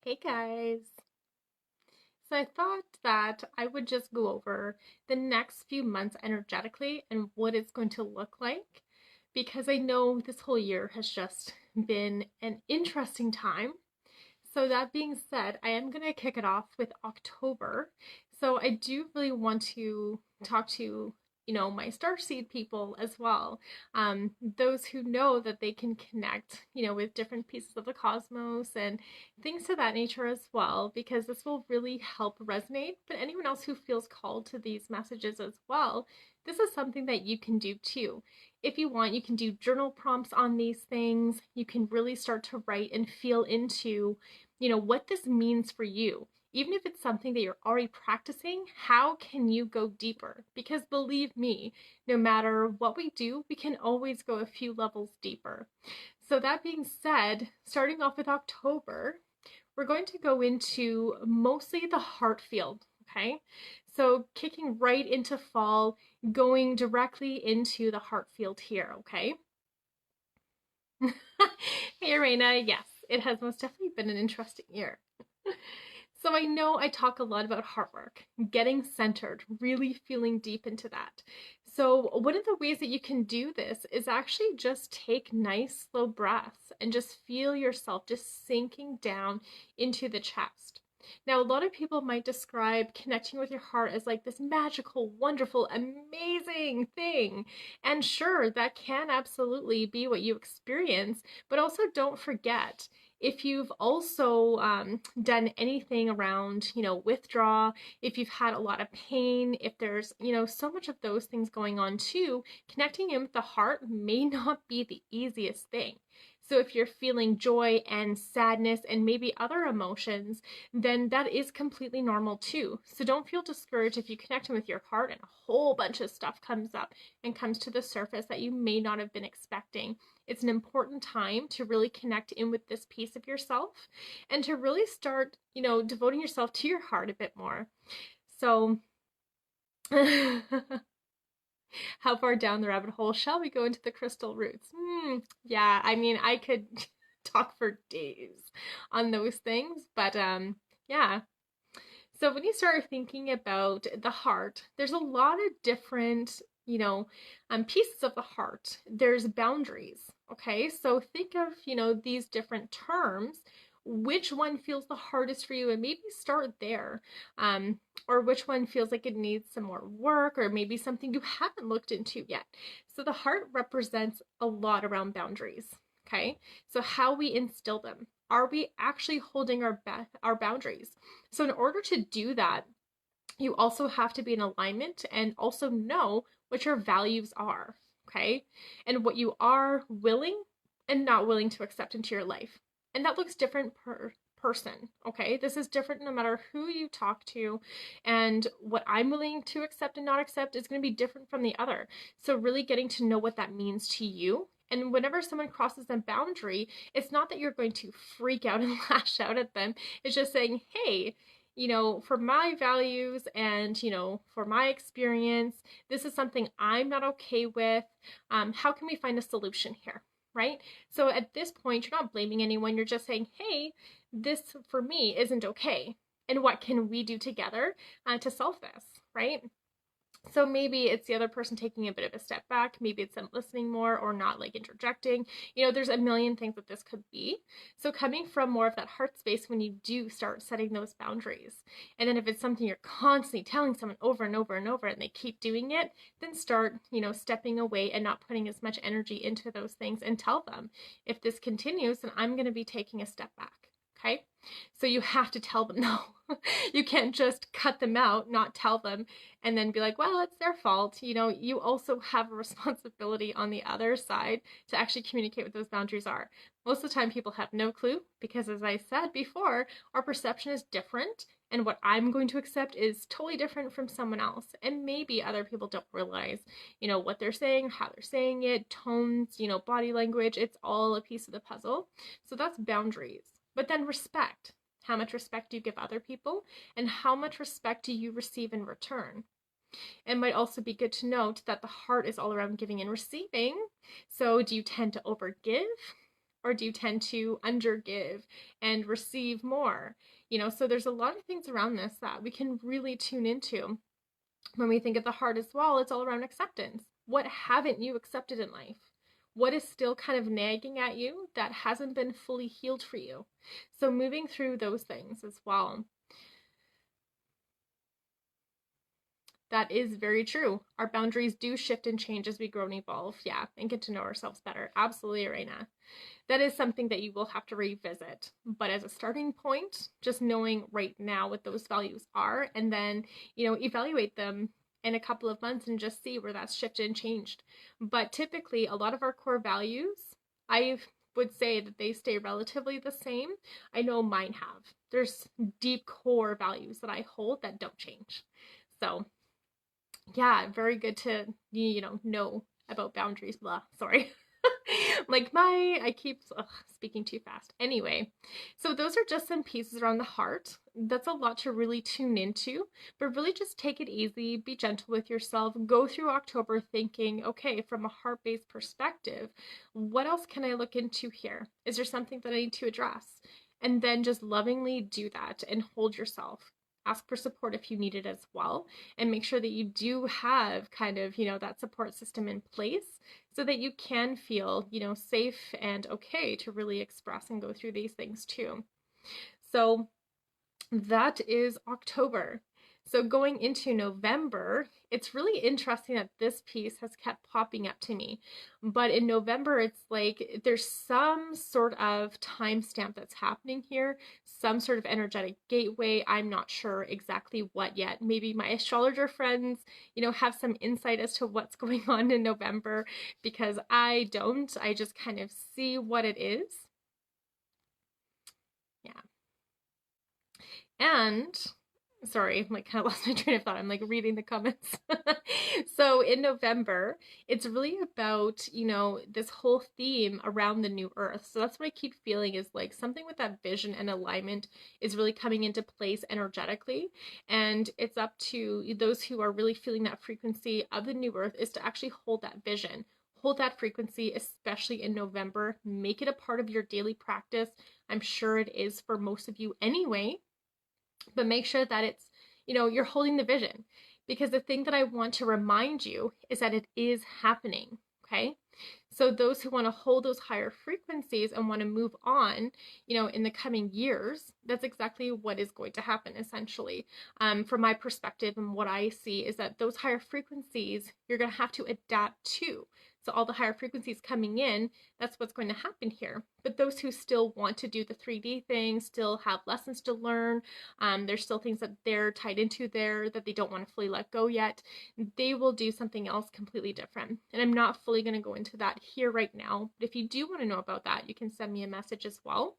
Hey guys. So I thought that I would just go over the next few months energetically and what it's going to look like because I know this whole year has just been an interesting time. So that being said, I am going to kick it off with October. So I do really want to talk to my starseed people as well, those who know that they can connect with different pieces of the cosmos and things to that nature as well, because this will really help resonate. But anyone else who feels called to these messages as well, this is something that you can do too. If you want, you can do journal prompts on these things. You can really start to write and feel into what this means for you. Even if it's something that you're already practicing, how can you go deeper? Because believe me, no matter what we do, we can always go a few levels deeper. So, that being said, starting off with October, we're going to go into mostly the heart field, okay? So, kicking right into fall, going directly into the heart field here, okay? Hey, Raina, yes, it has most definitely been an interesting year. So I know I talk a lot about heart work, getting centered, really feeling deep into that. So one of the ways that you can do this is actually just take nice slow breaths and just feel yourself just sinking down into the chest. Now, a lot of people might describe connecting with your heart as like this magical, wonderful, amazing thing. And sure, that can absolutely be what you experience, but also don't forget if you've also done anything around, withdraw, if you've had a lot of pain, if there's, so much of those things going on too, connecting in with the heart may not be the easiest thing. So if you're feeling joy and sadness and maybe other emotions, then that is completely normal too. So don't feel discouraged if you connect in with your heart and a whole bunch of stuff comes up and comes to the surface that you may not have been expecting. It's an important time to really connect in with this piece of yourself and to really start, devoting yourself to your heart a bit more. So, how far down the rabbit hole shall we go into the crystal roots? Yeah, I mean, I could talk for days on those things, but yeah. So when you start thinking about the heart, there's a lot of different, pieces of the heart. There's boundaries. Okay, so think of, these different terms. Which one feels the hardest for you, and maybe start there. Or which one feels like it needs some more work, or maybe something you haven't looked into yet. So the heart represents a lot around boundaries. Okay, so how we instill them. Are we actually holding our boundaries? So in order to do that, you also have to be in alignment and also know what your values are, okay? And what you are willing and not willing to accept into your life. And that looks different per person, okay? This is different no matter who you talk to, and what I'm willing to accept and not accept is going to be different from the other. So really getting to know what that means to you. And whenever someone crosses a boundary, it's not that you're going to freak out and lash out at them. It's just saying, hey, for my values and, for my experience, this is something I'm not okay with. How can we find a solution here? Right? So at this point, you're not blaming anyone. You're just saying, hey, this for me isn't okay. And what can we do together to solve this? Right? So maybe it's the other person taking a bit of a step back. Maybe it's them listening more or not like interjecting. There's a million things that this could be. So coming from more of that heart space when you do start setting those boundaries. And then if it's something you're constantly telling someone over and over and over and they keep doing it, then start, stepping away and not putting as much energy into those things and tell them, if this continues, then I'm going to be taking a step back. Okay? So you have to tell them no. You can't just cut them out, not tell them, and then be like, well, it's their fault. You also have a responsibility on the other side to actually communicate what those boundaries are. Most of the time, people have no clue because, as I said before, our perception is different, and what I'm going to accept is totally different from someone else. And maybe other people don't realize, what they're saying, how they're saying it, tones, body language. It's all a piece of the puzzle. So that's boundaries. But then respect. How much respect do you give other people? And how much respect do you receive in return? It might also be good to note that the heart is all around giving and receiving. So do you tend to overgive? or do you tend to undergive and receive more? So there's a lot of things around this that we can really tune into. When we think of the heart as well, it's all around acceptance. What haven't you accepted in life? What is still kind of nagging at you that hasn't been fully healed for you? So moving through those things as well. That is very true. Our boundaries do shift and change as we grow and evolve. Yeah, and get to know ourselves better. Absolutely, Raina. That is something that you will have to revisit. But as a starting point, just knowing right now what those values are, and then, evaluate them in a couple of months and just see where that's shifted and changed. But typically, a lot of our core values, I would say that they stay relatively the same. I know mine have. There's deep core values that I hold that don't change. So yeah, very good to know about boundaries. Blah, sorry. Like I keep speaking too fast. Anyway, so those are just some pieces around the heart. That's a lot to really tune into, but really just take it easy, be gentle with yourself, go through October thinking, okay, from a heart-based perspective, what else can I look into here? Is there something that I need to address? And then just lovingly do that and hold yourself. Ask for support if you need it as well, and make sure that you do have kind of, that support system in place so that you can feel, safe and okay to really express and go through these things too. So that is October. So going into November, it's really interesting that this piece has kept popping up to me. But in November, it's like there's some sort of timestamp that's happening here, some sort of energetic gateway. I'm not sure exactly what yet. Maybe my astrologer friends, have some insight as to what's going on in November, because I don't. I just kind of see what it is. Yeah. And sorry, I'm like kind of lost my train of thought. I'm like reading the comments. So in November, it's really about, this whole theme around the new earth. So that's what I keep feeling is like something with that vision and alignment is really coming into place energetically. And it's up to those who are really feeling that frequency of the new earth is to actually hold that vision. Hold that frequency, especially in November. Make it a part of your daily practice. I'm sure it is for most of you anyway, but make sure that it's, you're holding the vision, because the thing that I want to remind you is that it is happening. Okay. So those who want to hold those higher frequencies and want to move on, in the coming years, that's exactly what is going to happen essentially. From my perspective and what I see is that those higher frequencies, you're going to have to adapt to. So all the higher frequencies coming in, that's what's going to happen here. But those who still want to do the 3D thing, still have lessons to learn, there's still things that they're tied into there that they don't want to fully let go yet, they will do something else completely different. And I'm not fully going to go into that here right now, but if you do want to know about that, you can send me a message as well.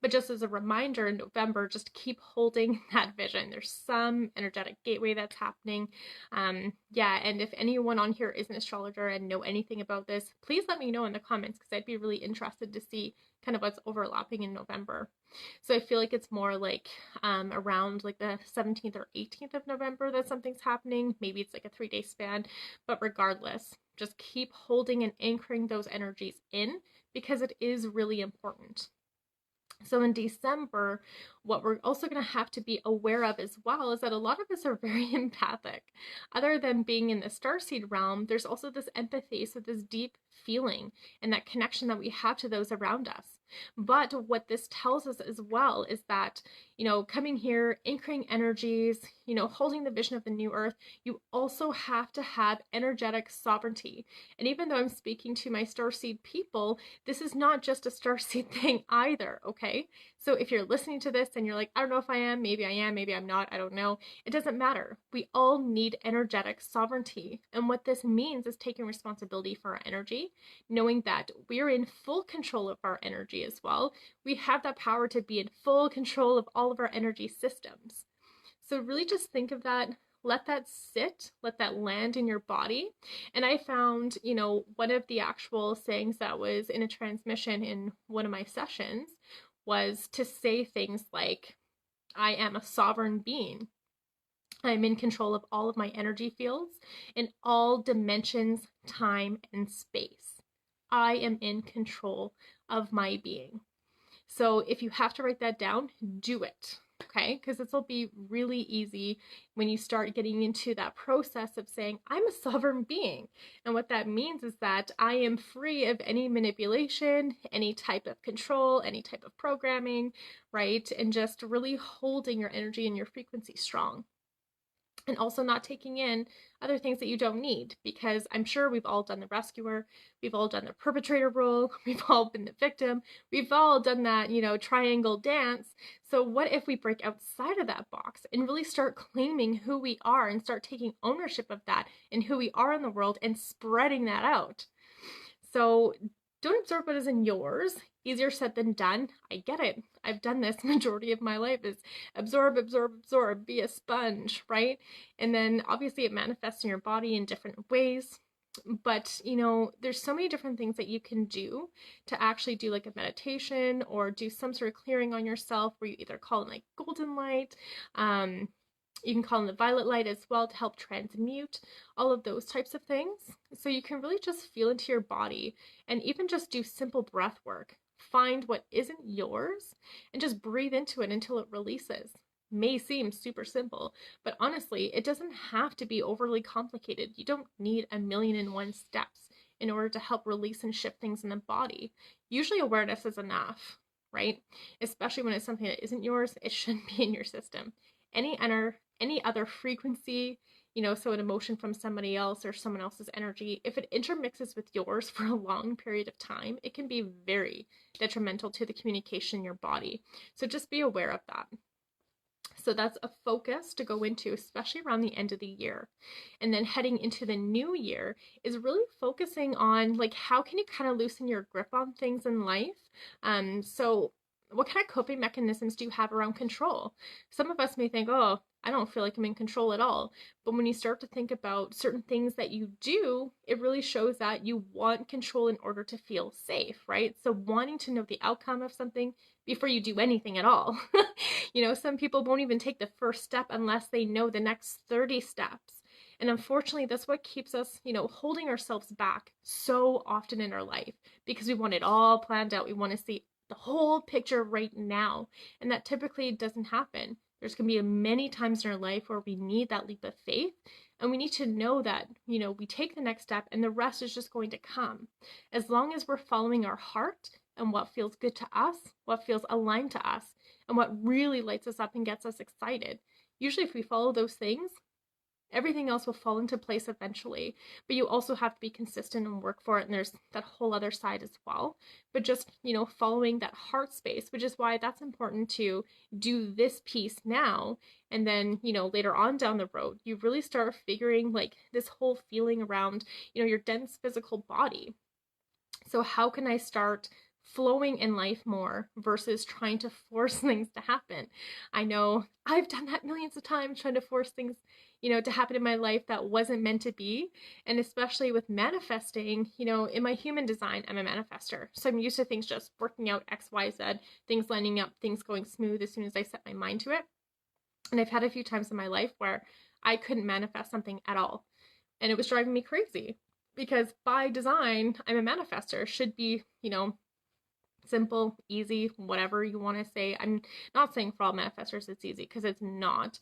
But just as a reminder, in November, just keep holding that vision. There's some energetic gateway that's happening. Yeah, and if anyone on here is an astrologer and know anything about this, please let me know in the comments, because I'd be really interested to see kind of what's overlapping in November. So I feel like it's more like around like the 17th or 18th of November that something's happening. Maybe it's like a 3-day span, but regardless, just keep holding and anchoring those energies in, because it is really important. So in December, what we're also going to have to be aware of as well is that a lot of us are very empathic. Other than being in the starseed realm, there's also this empathy, so this deep feeling and that connection that we have to those around us. But what this tells us as well is that, coming here, anchoring energies, holding the vision of the new earth, you also have to have energetic sovereignty. And even though I'm speaking to my starseed people, this is not just a starseed thing either, okay? So if you're listening to this and you're like, I don't know if I am, maybe I'm not, I don't know. It doesn't matter. We all need energetic sovereignty. And what this means is taking responsibility for our energy, knowing that we're in full control of our energy as well. We have that power to be in full control of all of our energy systems. So really just think of that. Let that sit, let that land in your body. And I found, one of the actual sayings that was in a transmission in one of my sessions was to say things like, I am a sovereign being. I'm in control of all of my energy fields in all dimensions, time, and space. I am in control of my being. So if you have to write that down, do it. Okay, because this will be really easy when you start getting into that process of saying, I'm a sovereign being. And what that means is that I am free of any manipulation, any type of control, any type of programming, right? And just really holding your energy and your frequency strong, and also not taking in other things that you don't need, because I'm sure we've all done the rescuer, we've all done the perpetrator role, we've all been the victim, we've all done that, triangle dance. So what if we break outside of that box and really start claiming who we are and start taking ownership of that and who we are in the world and spreading that out? So don't absorb what isn't yours. Easier said than done. I get it. I've done this majority of my life, is absorb, absorb, absorb, be a sponge, right? And then obviously it manifests in your body in different ways. But, there's so many different things that you can do to actually do like a meditation or do some sort of clearing on yourself, where you either call in like golden light, you can call in the violet light as well to help transmute all of those types of things. So you can really just feel into your body and even just do simple breath work. Find what isn't yours and just breathe into it until it releases. May seem super simple, but honestly, it doesn't have to be overly complicated. You don't need 1,000,001 steps in order to help release and shift things in the body. Usually awareness is enough, right? Especially when it's something that isn't yours, it shouldn't be in your system. Any other frequency, so an emotion from somebody else or someone else's energy, if it intermixes with yours for a long period of time, it can be very detrimental to the communication in your body. So just be aware of that. So that's a focus to go into, especially around the end of the year. And then heading into the new year is really focusing on like, how can you kind of loosen your grip on things in life? So what kind of coping mechanisms do you have around control? Some of us may think, oh, I don't feel like I'm in control at all. But when you start to think about certain things that you do, it really shows that you want control in order to feel safe, right? So wanting to know the outcome of something before you do anything at all. Some people won't even take the first step unless they know the next 30 steps. And unfortunately, that's what keeps us, holding ourselves back so often in our life, because we want it all planned out. We want to see the whole picture right now. And that typically doesn't happen. There's going to be many times in our life where we need that leap of faith. And we need to know that, we take the next step and the rest is just going to come. As long as we're following our heart and what feels good to us, what feels aligned to us, and what really lights us up and gets us excited. Usually if we follow those things, everything else will fall into place eventually. But you also have to be consistent and work for it. And there's that whole other side as well. But just, following that heart space, which is why that's important to do this piece now. And then, later on down the road, you really start figuring like this whole feeling around, your dense physical body. So how can I start flowing in life more versus trying to force things to happen? I know I've done that millions of times, trying to force things, to happen in my life that wasn't meant to be. And especially with manifesting, in my human design, I'm a manifester. So I'm used to things just working out X, Y, Z, things lining up, things going smooth as soon as I set my mind to it. And I've had a few times in my life where I couldn't manifest something at all. And it was driving me crazy, because by design, I'm a manifester. Should be, simple, easy, whatever you want to say. I'm not saying for all manifestors it's easy, because it's not.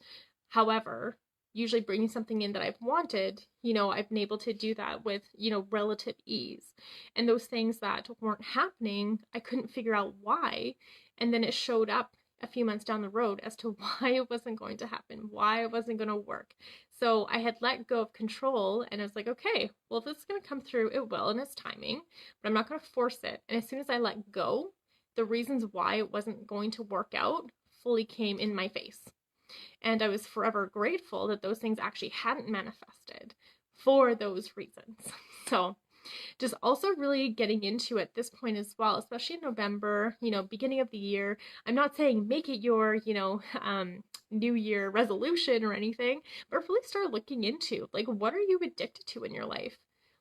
However, usually bringing something in that I've wanted, I've been able to do that with, relative ease. And those things that weren't happening, I couldn't figure out why. And then it showed up a few months down the road as to why it wasn't going to happen, why it wasn't going to work. So I had let go of control, and I was like, okay, well, if this is going to come through, it will in its timing, but I'm not going to force it. And as soon as I let go, the reasons why it wasn't going to work out fully came in my face. And I was forever grateful that those things actually hadn't manifested for those reasons. So just also really getting into at this point as well, especially in November, beginning of the year. I'm not saying make it your, New Year resolution or anything, but really start looking into like, what are you addicted to in your life?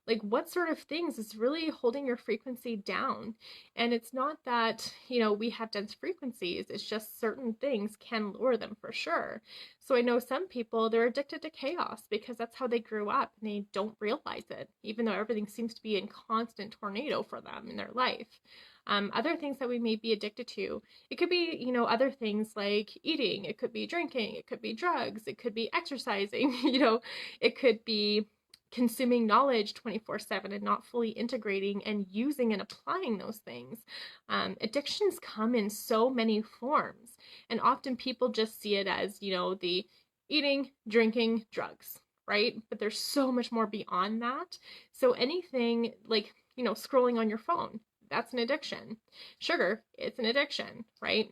Like, what sort of things is really holding your frequency down? And it's not that, we have dense frequencies, it's just certain things can lower them for sure. So I know some people, they're addicted to chaos because that's how they grew up and they don't realize it, even though everything seems to be in constant tornado for them in their life. Other things that we may be addicted to, it could be, other things like eating, it could be drinking, it could be drugs, it could be exercising, it could be consuming knowledge 24/7 and not fully integrating and using and applying those things. Addictions come in so many forms, and often people just see it as, the eating, drinking, drugs, right? But there's so much more beyond that. So anything like, scrolling on your phone, that's an addiction. Sugar, it's an addiction, right?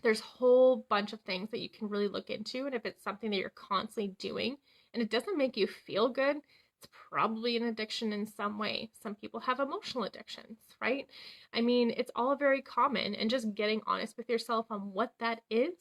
There's a whole bunch of things that you can really look into. And if it's something that you're constantly doing and it doesn't make you feel good, it's probably an addiction in some way. Some people have emotional addictions, right? I mean, it's all very common. And just getting honest with yourself on what that is,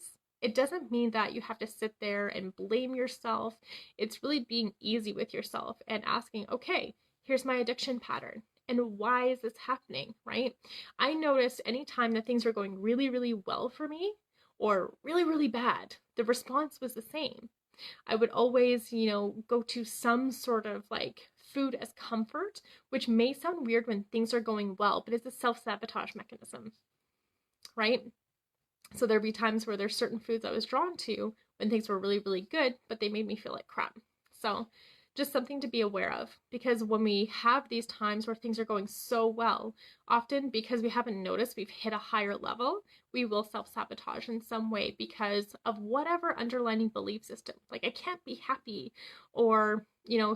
it doesn't mean that you have to sit there and blame yourself. It's really being easy with yourself and asking, okay, here's my addiction pattern. And why is this happening, right? I noticed anytime that things were going really, really well for me or really, really bad, the response was the same. I would always, go to some sort of like food as comfort, which may sound weird when things are going well, but it's a self-sabotage mechanism, right? So there'd be times where there's certain foods I was drawn to when things were really, really good, but they made me feel like crap. So just something to be aware of, because when we have these times where things are going so well, often because we haven't noticed we've hit a higher level, we will self-sabotage in some way because of whatever underlying belief system. Like, I can't be happy, or,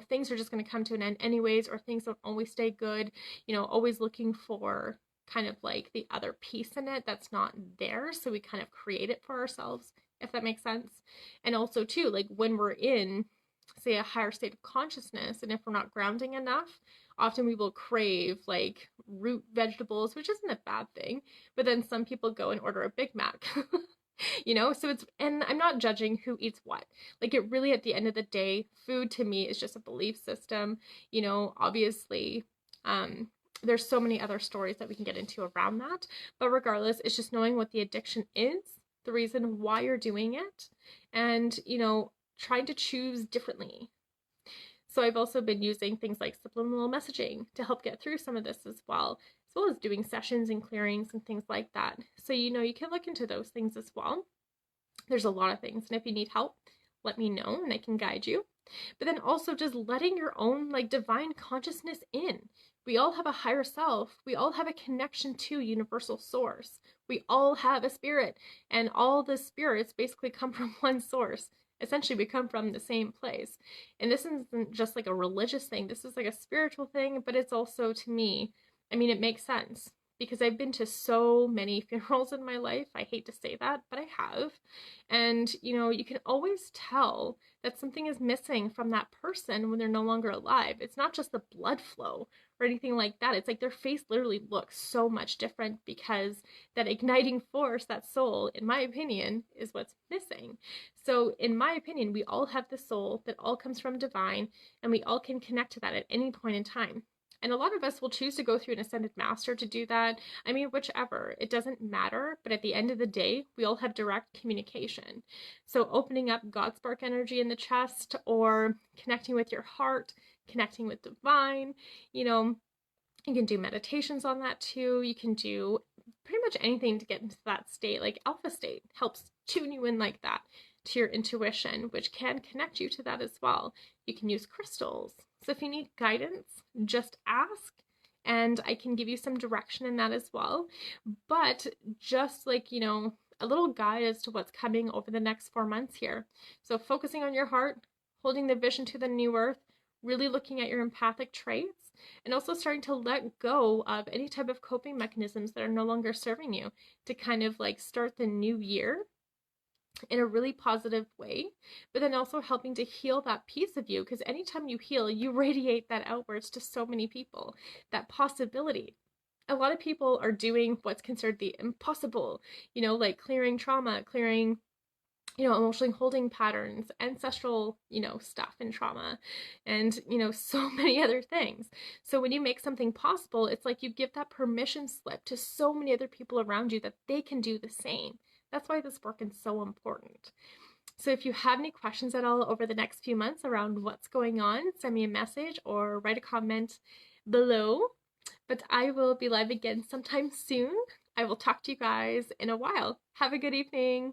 things are just going to come to an end anyways, or things don't always stay good, always looking for kind of like the other piece in it that's not there. So we kind of create it for ourselves, if that makes sense. And also, too, like when we're in, say, a higher state of consciousness, and if we're not grounding enough, often we will crave like root vegetables, which isn't a bad thing. But then some people go and order a Big Mac. So it's, and I'm not judging who eats what. Like, it really, at the end of the day, food to me is just a belief system. Obviously, there's so many other stories that we can get into around that. But regardless, it's just knowing what the addiction is, the reason why you're doing it, and, trying to choose differently. So I've also been using things like subliminal messaging to help get through some of this as well as doing sessions and clearings and things like that. So, you can look into those things as well. There's a lot of things. And if you need help, let me know and I can guide you. But then also just letting your own like divine consciousness in. We all have a higher self. We all have a connection to universal source. We all have a spirit, and all the spirits basically come from one source. Essentially, we come from the same place. And this isn't just like a religious thing. This is like a spiritual thing, but it's also, to me, I mean, it makes sense because I've been to so many funerals in my life. I hate to say that, but I have. And, you can always tell that something is missing from that person when they're no longer alive. It's not just the blood flow or anything like that. It's like their face literally looks so much different because that igniting force, that soul, in my opinion, is what's missing. So in my opinion, we all have the soul that all comes from divine, and we all can connect to that at any point in time. And a lot of us will choose to go through an ascended master to do that. I mean, whichever, it doesn't matter. But at the end of the day, we all have direct communication. So opening up God spark energy in the chest, or connecting with your heart, connecting with divine, you can do meditations on that too. You can do pretty much anything to get into that state. Like alpha state helps tune you in like that to your intuition, which can connect you to that as well. You can use crystals. So if you need guidance, just ask and I can give you some direction in that as well. But just like, a little guide as to what's coming over the next 4 months here. So focusing on your heart, holding the vision to the new earth, really looking at your empathic traits, and also starting to let go of any type of coping mechanisms that are no longer serving you, to kind of like start the new year in a really positive way, but then also helping to heal that piece of you, because anytime you heal, you radiate that outwards to so many people, that possibility. A lot of people are doing what's considered the impossible, like clearing trauma, clearing emotionally holding patterns, ancestral, stuff and trauma, and, so many other things. So when you make something possible, it's like you give that permission slip to so many other people around you that they can do the same. That's why this work is so important. So if you have any questions at all over the next few months around what's going on, send me a message or write a comment below. But I will be live again sometime soon. I will talk to you guys in a while. Have a good evening.